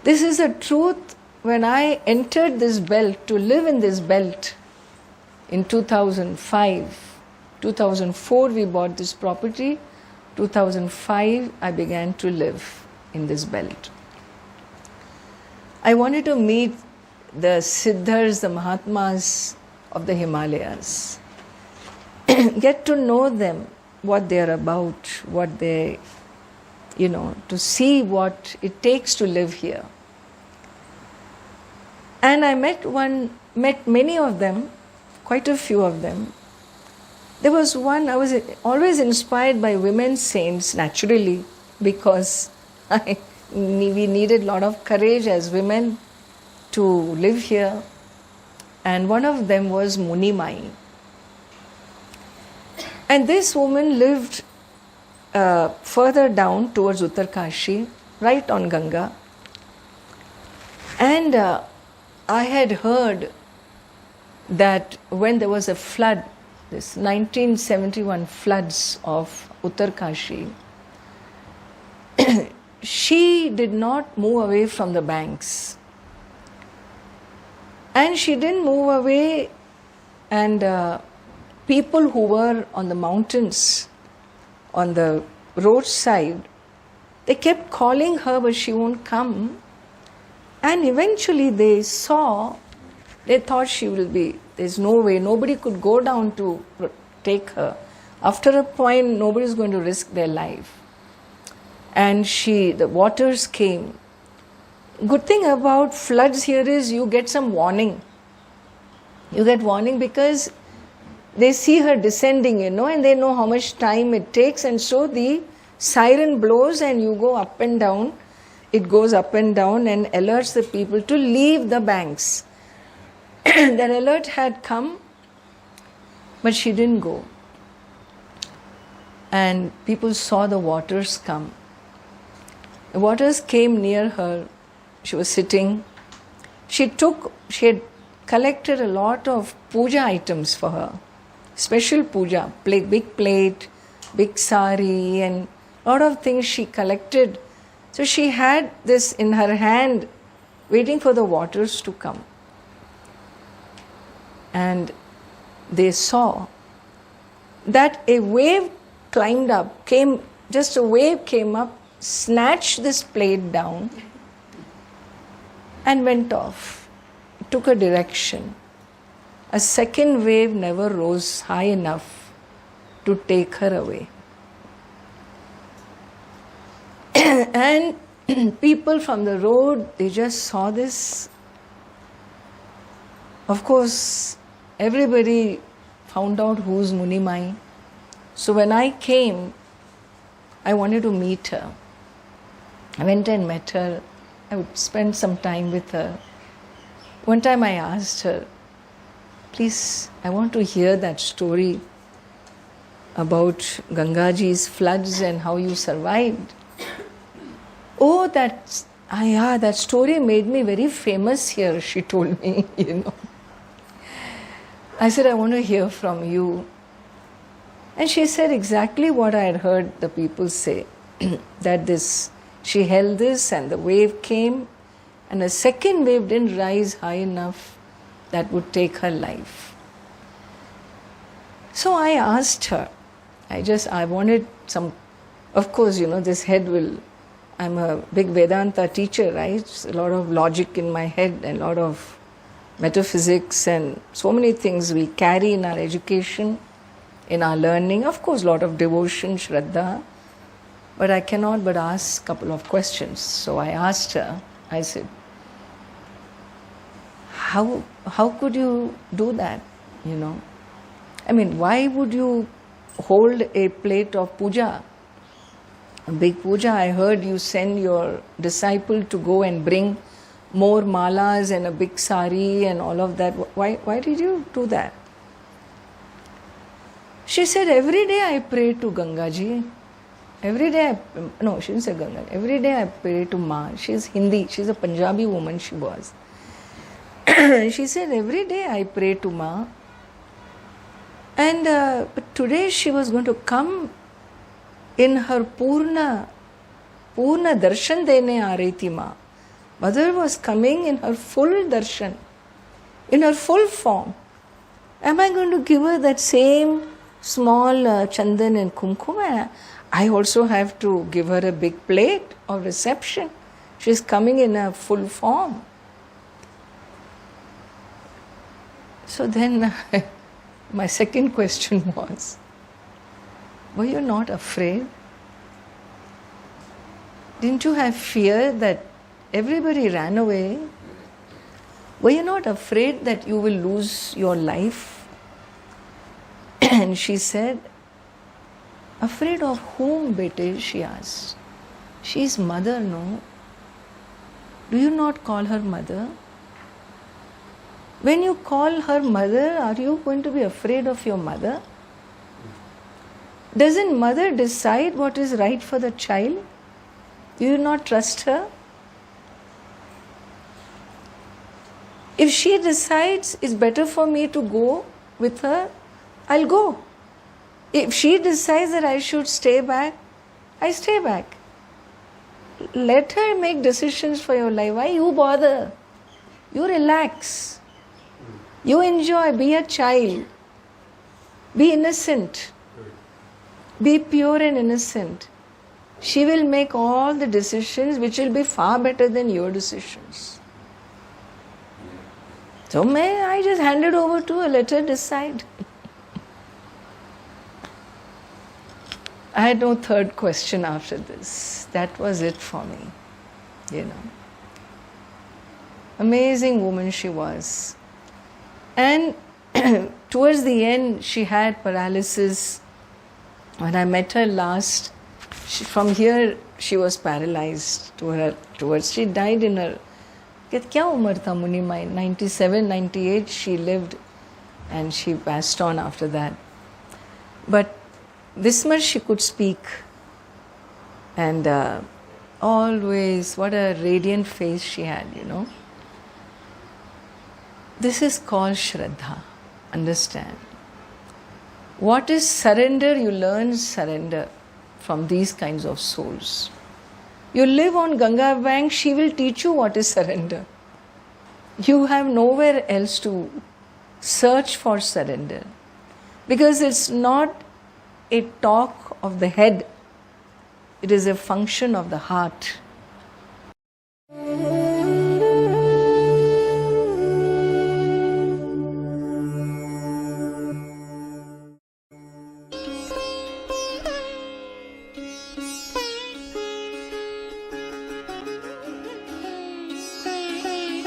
This is the truth. When I entered this belt, to live in this belt in 2005, 2004 we bought this property, 2005 I began to live in this belt. I wanted to meet the Siddhas, the Mahatmas of the Himalayas. Get to know them, what they are about, what they, to see what it takes to live here. And I met many of them, quite a few of them. There was one, I was always inspired by women saints naturally, because we needed a lot of courage as women to live here. And one of them was Munimai. And this woman lived further down towards Uttarkashi, right on Ganga. And I had heard that when there was a flood, this 1971 floods of Uttarkashi, she did not move away from the banks. And she didn't move away, and people who were on the mountains, on the roadside, they kept calling her, but she won't come. And eventually they thought she will be, there's no way, nobody could go down to take her. After a point, nobody is going to risk their life. And the waters came. Good thing about floods here is you get some warning. You get warning because they see her descending, and they know how much time it takes, and so the siren blows and you go up and down. It goes up and down and alerts the people to leave the banks. That alert had come, but she didn't go. And people saw the waters come. The waters came near her. She was sitting. She had collected a lot of puja items for her. Special puja, big plate, big sari, and a lot of things she collected. So she had this in her hand, waiting for the waters to come. And they saw that a wave climbed up, a wave came up, snatched this plate down and went off. It took a direction. A second wave never rose high enough to take her away. And people from the road, they just saw this. Of course, everybody found out who's Munimai. So when I came, I wanted to meet her. I went and met her. I would spend some time with her. One time I asked her, please, I want to hear that story about Gangaji's floods and how you survived. Oh, that story made me very famous here, she told me, I said, I want to hear from you. And she said exactly what I had heard the people say, that she held this and the wave came, and a second wave didn't rise high enough that would take her life. So I asked her, I wanted some, of course, this head I'm a big Vedanta teacher, right? A lot of logic in my head and a lot of metaphysics and so many things we carry in our education, in our learning. Of course, a lot of devotion, Shraddha. But I cannot but ask a couple of questions. So I asked her, I said, how could you do that, I mean, why would you hold a plate of puja? A big puja. I heard you send your disciple to go and bring more malas and a big sari and all of that. Why did you do that? She said, every day I pray to Gangaji. Every day no, she didn't say Ganga. Every day I pray to Ma. She's Hindi. She's a Punjabi woman, she was. She said, every day I pray to Ma. And but today she was going to come in her Purna darshan dene aa rahi thi Ma. Mother was coming in her full darshan, in her full form. Am I going to give her that same small chandan and kumkum? I also have to give her a big plate of reception. She's coming in a full form. So then my second question was, were you not afraid? Didn't you have fear that everybody ran away? Were you not afraid that you will lose your life? And she said, afraid of whom, bete? She asked. She is mother, no? Do you not call her mother? When you call her mother, are you going to be afraid of your mother? Doesn't mother decide what is right for the child? Do you not trust her? If she decides it's better for me to go with her, I'll go. If she decides that I should stay back, I stay back. Let her make decisions for your life. Why you bother? You relax. You enjoy. Be a child. Be innocent. Be pure and innocent. She will make all the decisions which will be far better than your decisions. So I just hand it over to her, let her decide. I had no third question after this. That was it for me, Amazing woman she was. And towards the end, she had paralysis. When I met her last, from here she was paralyzed towards. She died in her, kya umar tha Muni mai? 97, 98 she lived, and she passed on after that. But this much she could speak, and always, what a radiant face she had, This is called Shraddha. Understand. What is surrender? You learn surrender from these kinds of souls. You live on Ganga bank, she will teach you what is surrender. You have nowhere else to search for surrender, because it's not a talk of the head, it is a function of the heart.